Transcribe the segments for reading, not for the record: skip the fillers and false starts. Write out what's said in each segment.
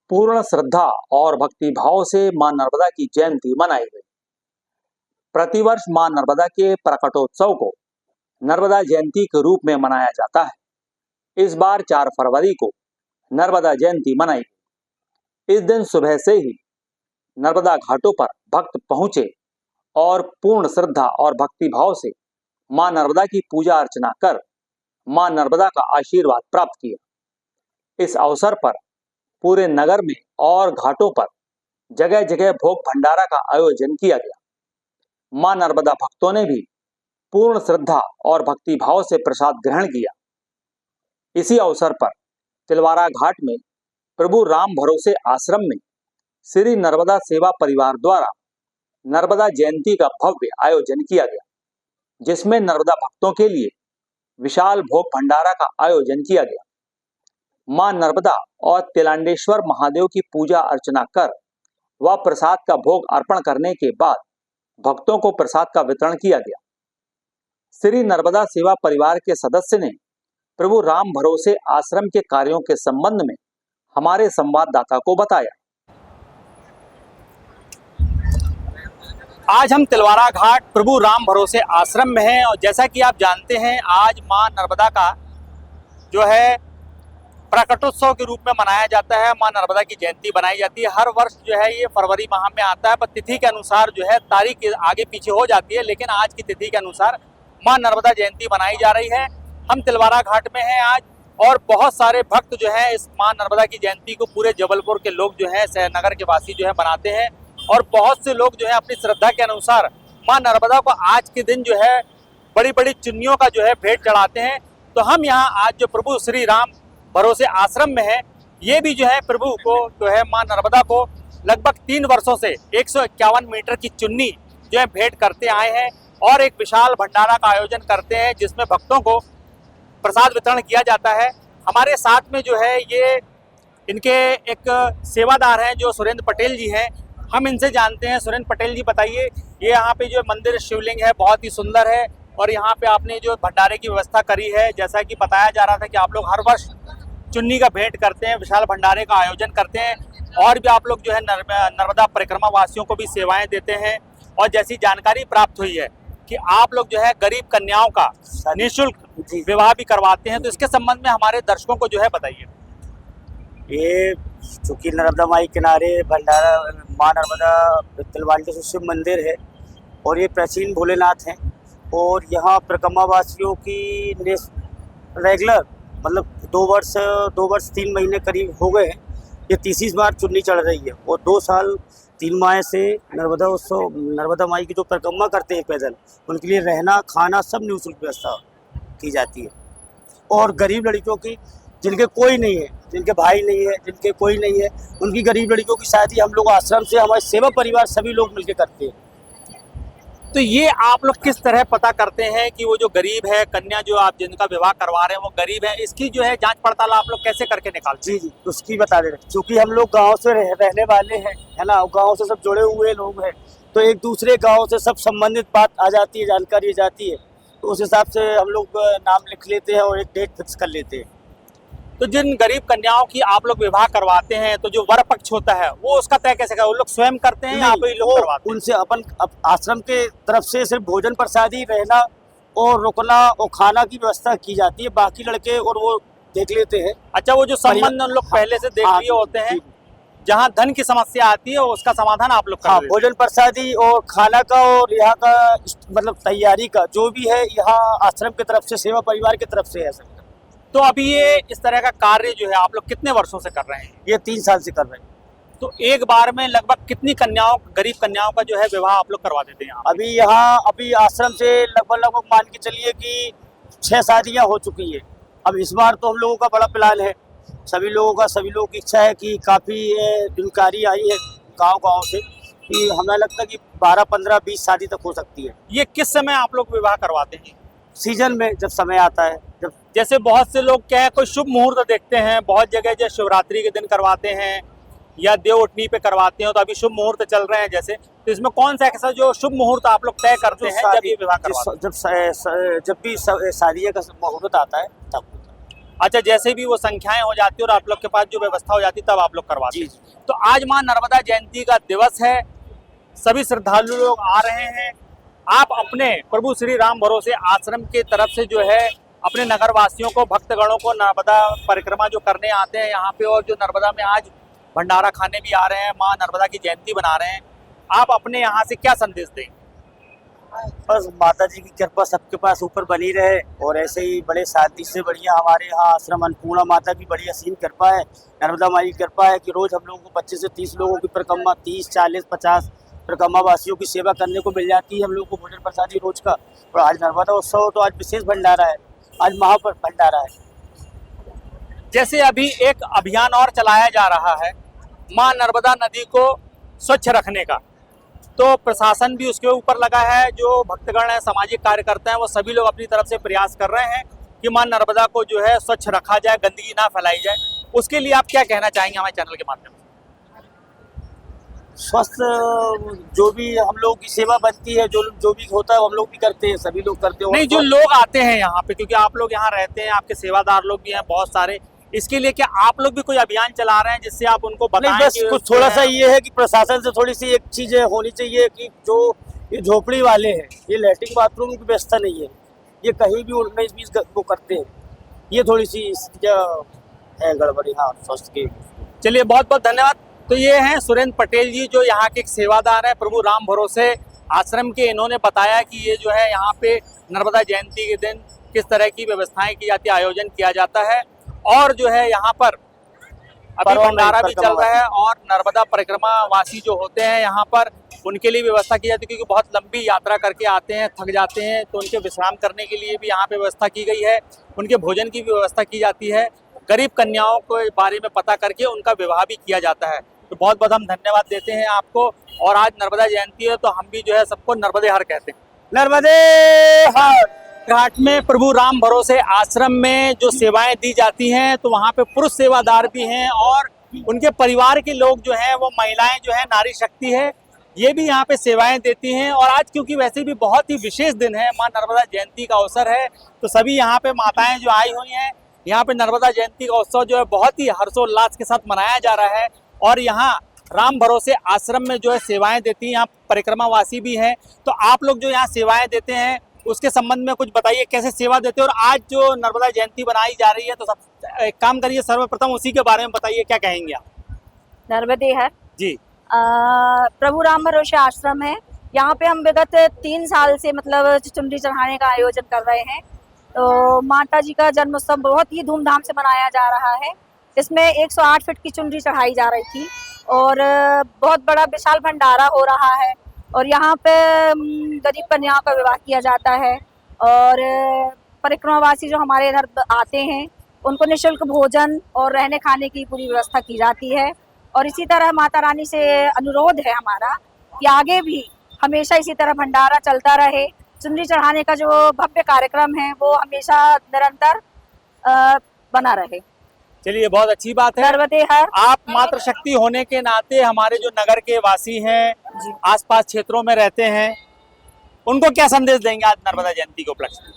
पूर्ण श्रद्धा और भक्ति भाव से मां नर्मदा की जयंती मनाई गई। प्रतिवर्ष मां नर्मदा के प्रकटोत्सव को नर्मदा जयंती के रूप में मनाया जाता है। इस बार 4 फरवरी को नर्मदा जयंती मनाई गई। इस दिन सुबह से ही नर्मदा घाटों पर भक्त पहुंचे और पूर्ण श्रद्धा और भक्ति भाव से मां नर्मदा की पूजा अर्चना कर मां नर्मदा का आशीर्वाद प्राप्त किया। इस अवसर पर पूरे नगर में और घाटों पर जगह जगह भोग भंडारा का आयोजन किया गया। मां नर्मदा भक्तों ने भी पूर्ण श्रद्धा और भक्ति भाव से प्रसाद ग्रहण किया। इसी अवसर पर तिलवारा घाट में प्रभु राम भरोसे आश्रम में श्री नर्मदा सेवा परिवार द्वारा नर्मदा जयंती का भव्य आयोजन किया गया, जिसमें नर्मदा भक्तों के लिए विशाल भोग भंडारा का आयोजन किया गया। मां नर्मदा और तिलांडेश्वर महादेव की पूजा अर्चना कर व प्रसाद का भोग अर्पण करने के बाद भक्तों को प्रसाद का वितरण किया गया। श्री नर्मदा सेवा परिवार के सदस्य ने प्रभु राम भरोसे आश्रम के कार्यों के संबंध में हमारे संवाददाता को बताया। आज हम तिलवारा घाट प्रभु राम भरोसे आश्रम में हैं और जैसा कि आप जानते हैं आज मां नर्मदा का जो है प्रकटोत्सव के रूप में मनाया जाता है। मां नर्मदा की जयंती बनाई जाती है। हर वर्ष जो है ये फरवरी माह में आता है, पर तिथि के अनुसार जो है तारीख आगे पीछे हो जाती है, लेकिन आज की तिथि के अनुसार मां नर्मदा जयंती बनाई जा रही है। हम तिलवारा घाट में हैं आज और बहुत सारे भक्त जो है इस मां नर्मदा की जयंती को पूरे जबलपुर के लोग जो है शहरनगर के वासी जो है मनाते हैं और बहुत से लोग जो है अपनी श्रद्धा के अनुसार मां नर्मदा को आज के दिन जो है बड़ी बड़ी चुन्नियों का जो है भेंट चढ़ाते हैं। तो हम यहाँ आज जो प्रभु श्री राम भरोसे आश्रम में है, ये भी जो है प्रभु को जो है मां नर्मदा को लगभग 3 वर्षों से 151 मीटर की चुन्नी जो है भेंट करते आए हैं और एक विशाल भंडारा का आयोजन करते हैं जिसमें भक्तों को प्रसाद वितरण किया जाता है। हमारे साथ में जो है ये इनके एक सेवादार हैं जो सुरेंद्र पटेल जी हैं। हम इनसे जानते हैं। सुरेंद्र पटेल जी बताइए, ये यहाँ पे जो मंदिर शिवलिंग है बहुत ही सुंदर है और यहाँ पे आपने जो भंडारे की व्यवस्था करी है, जैसा कि बताया जा रहा था कि आप लोग हर वर्ष चुन्नी का भेंट करते हैं, विशाल भंडारे का आयोजन करते हैं और भी आप लोग जो है नर्मदा परिक्रमा वासियों को भी सेवाएं देते हैं। और जैसी जानकारी प्राप्त हुई है कि आप लोग जो है गरीब कन्याओं का निःशुल्क विवाह भी करवाते हैं, तो इसके संबंध में हमारे दर्शकों को जो है बताइए। ये चूँकि नर्मदा माई किनारे भंडारा माँ नर्मदा तिलवांडेश्वर शिव मंदिर है और ये प्राचीन भोलेनाथ हैं और यहाँ परिक्रमावासियों की रेगुलर मतलब 2 वर्ष 3 महीने करीब हो गए हैं। ये 30 बार चुन्नी चढ़ रही है और 2 साल 3 माह से नर्मदा उत्सव नर्मदा माई की जो परिक्रमा करते हैं पैदल, उनके लिए रहना खाना सब निःशुल्क व्यवस्था की जाती है। और गरीब लड़कियों की जिनके कोई नहीं है, जिनके भाई नहीं है, जिनके कोई नहीं है, उनकी गरीब लड़कियों की शादी हम लोग आश्रम से हमारे सेवा परिवार सभी लोग मिलकर करते हैं। तो ये आप लोग किस तरह पता करते हैं कि वो जो गरीब है कन्या जो आप जिनका विवाह करवा रहे हैं वो गरीब है, इसकी जो है जांच पड़ताल आप लोग कैसे करके निकालते हैं? जी उसकी बता दे रहे, क्योंकि हम लोग गांव से रहने वाले हैं, है ना, गांव से सब जुड़े हुए लोग हैं, तो एक दूसरे गांव से सब संबंधित बात आ जाती है, जानकारी आ जाती है, तो उस हिसाब से हम लोग नाम लिख लेते हैं और एक डेट फिक्स कर लेते हैं। तो जिन गरीब कन्याओं की आप लोग विवाह करवाते हैं तो जो वर पक्ष होता है वो उसका तय कैसे करते? वो लोग स्वयं करते हैं या आप ही लोग करवाते हैं? उनसे अपन आश्रम के तरफ से सिर्फ भोजन प्रसादी, रहना और रुकना और खाना की व्यवस्था की जाती है, बाकी लड़के और वो देख लेते हैं। अच्छा, वो जो संबंध उन लोग पहले से देख लिए होते हैं, जहाँ धन की समस्या आती है उसका समाधान आप लोग करते हैं? भोजन प्रसादी और खाना का और यहाँ का मतलब तैयारी का जो भी है यहाँ आश्रम की तरफ से सेवा परिवार की तरफ से है सर। तो अभी ये इस तरह का कार्य जो है आप लोग कितने वर्षों से कर रहे हैं? ये 3 साल से कर रहे हैं। तो एक बार में लगभग कितनी गरीब कन्याओं का जो है विवाह आप लोग करवा देते हैं? अभी आश्रम से लगभग मान के चलिए कि 6 शादियां हो चुकी है। अब इस बार तो हम लोगों का बड़ा प्लान है, सभी लोगों की इच्छा है कि काफ़ी जानकारी आई है गाँव से कि हमें लगता है कि 12, 15, 20 शादी तक हो सकती है। ये किस समय आप लोग विवाह करवाते हैं? सीजन में जब समय आता है। जब जैसे बहुत से लोग क्या है कोई शुभ मुहूर्त देखते हैं, बहुत जगह जो शिवरात्रि के दिन करवाते हैं या देव उठनी पे करवाते हैं, तो अभी शुभ मुहूर्त चल रहे हैं जैसे, तो इसमें कौन सा ऐसा जो शुभ मुहूर्त आप लोग तय करते हैं जब ये विवाह करवाते हैं? जब भी शादी का मुहूर्त आता है तब। अच्छा, जैसे भी वो संख्याएं हो जाती है और आप लोग के पास जो व्यवस्था हो जाती है तब आप लोग करवाते हैं। तो आज माँ नर्मदा जयंती का दिवस है, सभी श्रद्धालु लोग आ रहे हैं। आप अपने प्रभु श्री राम भरोसे आश्रम के तरफ से जो है अपने नगर वासियों को, भक्तगणों को नर्मदा परिक्रमा जो करने आते हैं यहाँ पे और जो नर्मदा में आज भंडारा खाने भी आ रहे हैं, माँ नर्मदा की जयंती बना रहे हैं, आप अपने यहाँ से क्या संदेश दें? बस माता जी की कृपा सबके पास ऊपर बनी रहे और ऐसे ही बड़े शांति से बढ़िया हमारे यहाँ आश्रम अन्नपूर्णा माता की बड़ी असीम कृपा है, नर्मदा माई की कृपा है कि रोज हम लोगों को 25 से 30 लोगों की परिक्रमा, 30, 40, 50 परिक्रमा वासियों की सेवा करने को मिल जाती है हम लोग को भोजन प्रसादी रोज का। और आज नर्मदा उत्सव तो आज विशेष भंडारा है, आज महापर भंडारा है। जैसे अभी एक अभियान और चलाया जा रहा है माँ नर्मदा नदी को स्वच्छ रखने का, तो प्रशासन भी उसके ऊपर लगा है, जो भक्तगण हैं, सामाजिक कार्यकर्ता हैं, वो सभी लोग अपनी तरफ से प्रयास कर रहे हैं कि माँ नर्मदा को जो है स्वच्छ रखा जाए, गंदगी ना फैलाई जाए। उसके लिए आप क्या कहना चाहेंगे हमारे चैनल के माध्यम से? स्वस्थ जो भी हम लोग की सेवा बनती है, जो भी होता है हम लोग भी करते हैं, सभी लोग करते हैं। नहीं, जो लोग आते हैं यहाँ पे, क्योंकि आप लोग यहाँ रहते हैं, आपके सेवादार लोग भी हैं बहुत सारे, इसके लिए क्या आप लोग भी कोई अभियान चला रहे हैं जिससे आप उनको बताएं? नहीं, बस कुछ थोड़ा सा ये है कि प्रशासन से थोड़ी सी एक चीज होनी चाहिए कि जो ये झोपड़ी वाले हैं, ये लैट्रिन बाथरूम की व्यवस्था नहीं है, ये कहीं भी 19-20 वो करते हैं, ये थोड़ी सी है गड़बड़ी। हाँ, स्वास्थ्य की। चलिए, बहुत बहुत धन्यवाद। तो ये हैं सुरेंद्र पटेल जी, जो यहाँ के एक सेवादार हैं प्रभु राम भरोसे आश्रम के। इन्होंने बताया कि ये जो है यहाँ पे नर्मदा जयंती के दिन किस तरह की व्यवस्थाएं की जाती है, आयोजन किया जाता है, और जो है यहाँ पर अभी भंडारा भी चल रहा है और नर्मदा परिक्रमा वासी जो होते हैं यहाँ पर, उनके लिए व्यवस्था की जाती है, क्योंकि बहुत लंबी यात्रा करके आते हैं, थक जाते हैं, तो उनके विश्राम करने के लिए भी यहाँ पे व्यवस्था की गई है। उनके भोजन की भी व्यवस्था की जाती है। गरीब कन्याओं के बारे में पता करके उनका विवाह भी किया जाता है। तो बहुत बहुत हम धन्यवाद देते हैं आपको। और आज नर्मदा जयंती है तो हम भी जो है सबको नर्मदे हर कहते हैं। नर्मदे हर। घाट में प्रभु राम भरोसे आश्रम में जो सेवाएं दी जाती हैं, तो वहाँ पे पुरुष सेवादार भी हैं और उनके परिवार के लोग जो हैं, वो महिलाएं जो है, नारी शक्ति है, ये भी यहाँ पे सेवाएं देती हैं। और आज क्योंकि वैसे भी बहुत ही विशेष दिन है, माँ नर्मदा जयंती का अवसर है, तो सभी यहाँ पे माताएं जो आई हुई हैं, यहाँ पे नर्मदा जयंती का उत्सव जो है बहुत ही हर्षोल्लास के साथ मनाया जा रहा है। और यहाँ राम भरोसे आश्रम में जो है सेवाएं देती हैं, यहाँ परिक्रमावासी भी हैं। तो आप लोग जो यहाँ सेवाएं देते हैं उसके संबंध में कुछ बताइए, कैसे सेवा देते हैं। और आज जो नर्मदा जयंती बनाई जा रही है, तो सब एक काम करिए, सर्वप्रथम उसी के बारे में बताइए, क्या कहेंगे आप? नर्मदे हर जी। प्रभु राम भरोसे आश्रम है, यहाँ पे हम विगत 3 साल से मतलब चुनरी चढ़ाने का आयोजन कर रहे हैं। तो माता जी का जन्मोत्सव बहुत ही धूमधाम से मनाया जा रहा है। इसमें 108 फीट की चुनरी चढ़ाई जा रही थी और बहुत बड़ा विशाल भंडारा हो रहा है। और यहाँ पे गरीब कन्याओं का विवाह किया जाता है और परिक्रमावासी जो हमारे इधर आते हैं उनको निःशुल्क भोजन और रहने खाने की पूरी व्यवस्था की जाती है। और इसी तरह माता रानी से अनुरोध है हमारा कि आगे भी हमेशा इसी तरह भंडारा चलता रहे। चुनरी चढ़ाने का जो भव्य कार्यक्रम है वो हमेशा निरंतर बना रहे। चलिए, बहुत अच्छी बात है। नर्मदे हर। आप मातृशक्ति होने के नाते हमारे जो नगर के वासी हैं, आसपास क्षेत्रों में रहते हैं, उनको क्या संदेश देंगे आज नर्मदा जयंती के उपलक्ष्य में?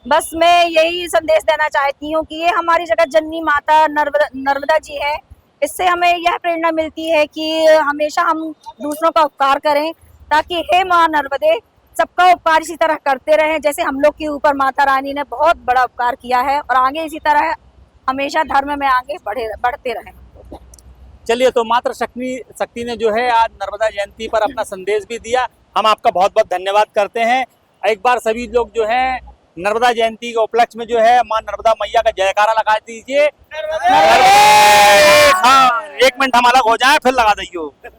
बस मैं यही संदेश देना चाहती हूँ कि ये हमारी जगत जननी माता नर्मदा जी है। इससे हमें यह प्रेरणा मिलती है कि हमेशा हम दूसरों का उपकार करें, ताकि हे माँ नर्मदे सबका उपकार इसी तरह करते रहें, जैसे हम लोग के ऊपर माता रानी ने बहुत बड़ा उपकार किया है। और आगे इसी तरह हमेशा धर्म में आगे बढ़ते रहें। चलिए, तो मातृशक्ति ने जो है आज नर्मदा जयंती पर अपना संदेश भी दिया। हम आपका बहुत बहुत धन्यवाद करते हैं। एक बार सभी लोग जो हैं नर्मदा जयंती के उपलक्ष्य में जो है माँ नर्मदा मैया का जयकारा लगा दीजिए। हाँ, 1 मिनट हम अलग हो जाए फिर लगा दीजिए।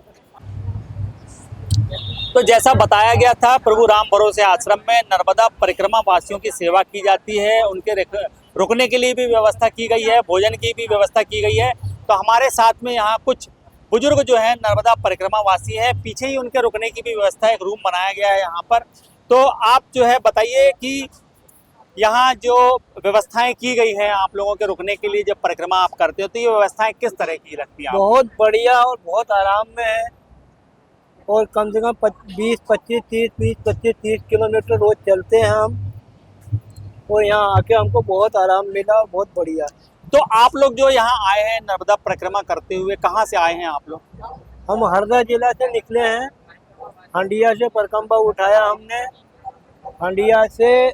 तो जैसा बताया गया था, प्रभु राम भरोसे आश्रम में नर्मदा परिक्रमा वासियों की सेवा की जाती है, उनके रुकने के लिए भी व्यवस्था की गई है, भोजन की भी व्यवस्था की गई है। तो हमारे साथ में यहाँ कुछ बुजुर्ग जो है नर्मदा परिक्रमा वासी हैं, पीछे ही उनके रुकने की भी व्यवस्था, एक रूम बनाया गया है यहाँ पर। तो आप जो है बताइए कि यहाँ जो व्यवस्थाएं की गई हैं आप लोगों के रुकने के लिए, जब परिक्रमा आप करते हो, तो ये व्यवस्थाएं किस तरह की लगती हैं? बहुत बढ़िया और बहुत आराम में है। और कम से कम 20-25-30 किलोमीटर रोज चलते हैं हम। और यहाँ आके हमको बहुत आराम मिला, बहुत बढ़िया। तो आप लोग जो यहाँ आए हैं नर्मदा परिक्रमा करते हुए, कहाँ से आए हैं आप लोग? हम हरदा जिला से निकले हैं, हंडिया से परिक्रमा उठाया हमने, हंडिया से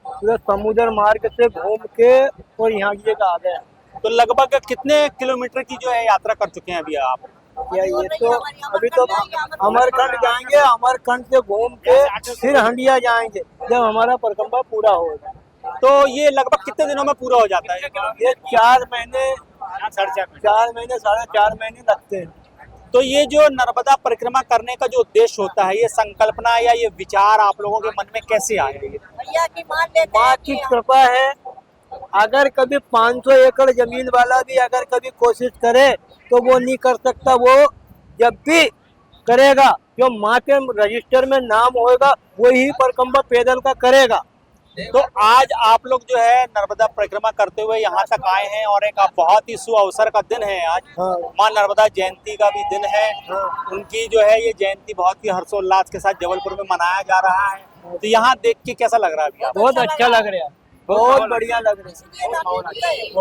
पूरा समुद्र मार्ग से घूम के और यहाँ की जगह आ गए। तो लगभग कितने किलोमीटर की जो है यात्रा कर चुके हैं अभी आप? या ये तो अभी तो अमरकंड जाएंगे, अमरकंड से घूम के फिर हंडिया जाएंगे जब हमारा परिक्रमा पूरा होगा। तो ये लगभग कितने दिनों में पूरा हो जाता है? ये 4 महीने 4.5 महीने लगते हैं। तो ये जो नर्मदा परिक्रमा करने का जो उद्देश्य होता है, ये संकल्पना या ये विचार आप लोगों के मन में कैसे आए? माँ की कृपा है। अगर कभी 500 एकड़ जमीन वाला भी अगर कभी कोशिश करे तो वो नहीं कर सकता, वो जब भी करेगा जो माँ के रजिस्टर में नाम होगा वही परिक्रमा पैदल का करेगा। तो आज आप लोग जो है नर्मदा परिक्रमा करते हुए यहाँ तक आए हैं और एक बहुत ही शुभ अवसर का दिन है आज। हाँ। माँ नर्मदा जयंती का भी दिन है। हाँ। उनकी जो है ये जयंती बहुत ही हर्षोल्लास के साथ जबलपुर में मनाया जा रहा है। तो यहाँ देख के कैसा लग रहा है अभी आपको? बहुत अच्छा लग रहा है, बहुत बढ़िया लग रहा है।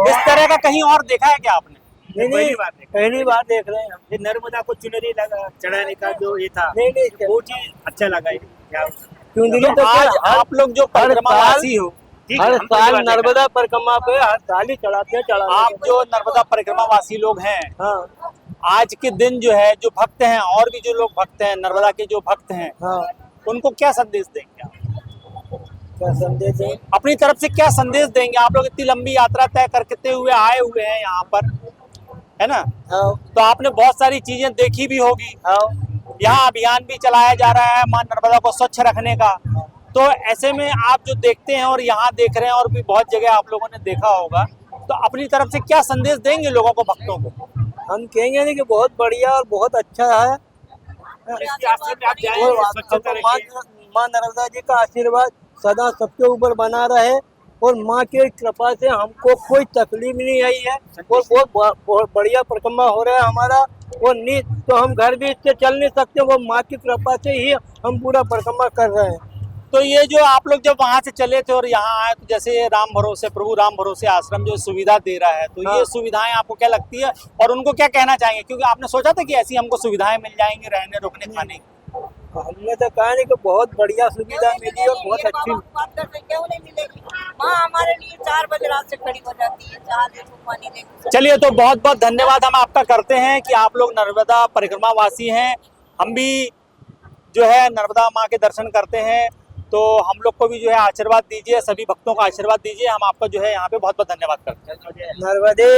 इस तरह का कहीं और देखा है क्या आपने? नहीं, पहली बार देख रहे हैं हम। ये नर्मदा को चुनरी लगा चढ़ाने का जो ये था, नहीं बहुत ही अच्छा लगा ये। चुनरी तो तो आज आप लोग जो परिक्रमावासी हो, हर साल नर्मदा परिक्रमा पे हर साल ही चढ़ाते हैं। आप जो नर्मदा परिक्रमावासी लोग हैं, हाँ आज के दिन जो है जो भक्त हैं और भी जो लोग भक्त हैं नर्मदा के जो भक्त हैं, हाँ, उनको क्या संदेश देंगे आप? क्या संदेश है? अपनी तरफ से क्या संदेश देंगे? आप लोग इतनी लंबी यात्रा तय करते हुए आए हुए हैं यहाँ पर, है ना? हाँ तो आपने बहुत सारी चीजें देखी भी होगी। हाँ यहाँ अभियान भी चलाया जा रहा है माँ नर्मदा को स्वच्छ रखने का। तो ऐसे में आप जो देखते हैं और यहाँ देख रहे हैं और भी बहुत जगह आप लोगों ने देखा होगा, तो अपनी तरफ से क्या संदेश देंगे लोगों को, भक्तों को? हम कहेंगे नहीं कि बहुत बढ़िया और बहुत अच्छा है। माँ नर्मदा जी का आशीर्वाद सदा सबके ऊपर बना रहे और माँ की कृपा से हमको कोई तकलीफ नहीं आई है और बहुत बढ़िया परिक्रमा हो रहा है हमारा। और नहीं तो हम घर भी इससे चल नहीं सकते, वो माँ की कृपा से ही हम पूरा परिक्रमा कर रहे हैं। तो ये जो आप लोग जब वहां से चले थे और यहाँ आए, तो जैसे प्रभु राम भरोसे आश्रम जो सुविधा दे रहा है, तो हाँ। ये सुविधाएं आपको क्या लगती है और उनको क्या कहना चाहेंगे? क्योंकि आपने सोचा था कि ऐसी हमको सुविधाएं मिल जाएंगी रहने रुकने खाने की। हमने तो कहा नहीं कि बहुत बढ़िया सुविधा मिली और बहुत अच्छी। क्यों नहीं मिलेगी? माँ हमारे लिए 4 बजे रात से खड़ी हो जाती है, चाह देखो पानी देखो। चलिए, तो बहुत बहुत धन्यवाद हम आपका करते हैं कि आप लोग नर्मदा परिक्रमावासी हैं। हम भी जो है नर्मदा माँ के दर्शन करते हैं, तो हम लोग को भी जो है आशीर्वाद दीजिए, सभी भक्तों का आशीर्वाद दीजिए। हम आपका जो है यहाँ पे बहुत बहुत धन्यवाद करते हैं। नर्मदे।